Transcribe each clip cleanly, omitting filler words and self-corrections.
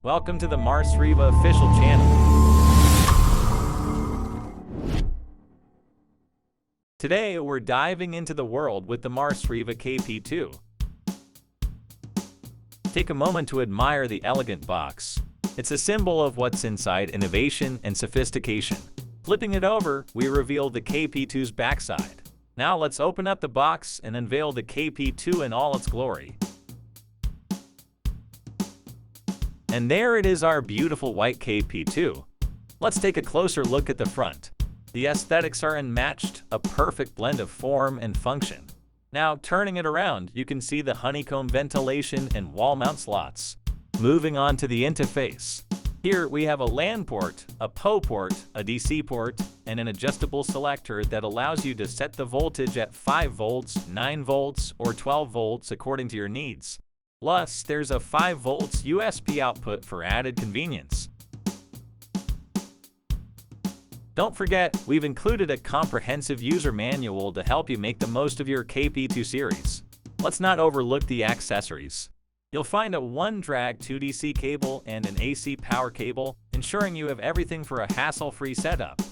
Welcome to the MARSRIVA official channel. Today we're diving into the world with the MARSRIVA KP2. Take a moment to admire the elegant box. It's a symbol of what's inside: innovation and sophistication. Flipping it over, we reveal the KP2's backside. Now let's open up the box and unveil the KP2 in all its glory. And there it is, our beautiful white KP2. Let's take a closer look at the front. The aesthetics are unmatched, a perfect blend of form and function. Now turning it around, you can see the honeycomb ventilation and wall mount slots. Moving on to the interface. Here we have a LAN port, a PO port, a DC port, and an adjustable selector that allows you to set the voltage at 5 volts, 9 volts, or 12 volts according to your needs. Plus, there's a 5 volts USB output for added convenience. Don't forget, we've included a comprehensive user manual to help you make the most of your KP2 series. Let's not overlook the accessories. You'll find a 1-drag 2DC cable and an AC power cable, ensuring you have everything for a hassle-free setup.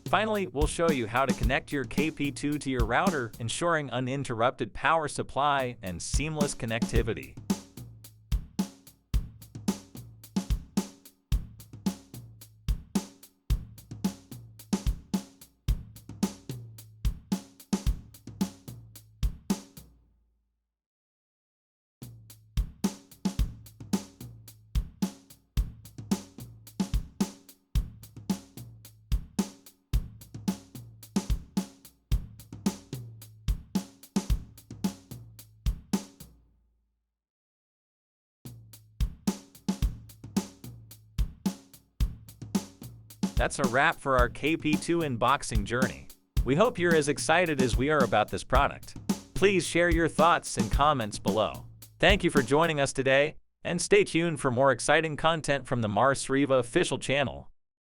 Finally, we'll show you how to connect your KP2 to your router, ensuring uninterrupted power supply and seamless connectivity. That's a wrap for our KP2 unboxing journey. We hope you're as excited as we are about this product. Please share your thoughts and comments below. Thank you for joining us today, and stay tuned for more exciting content from the MARSRIVA official channel.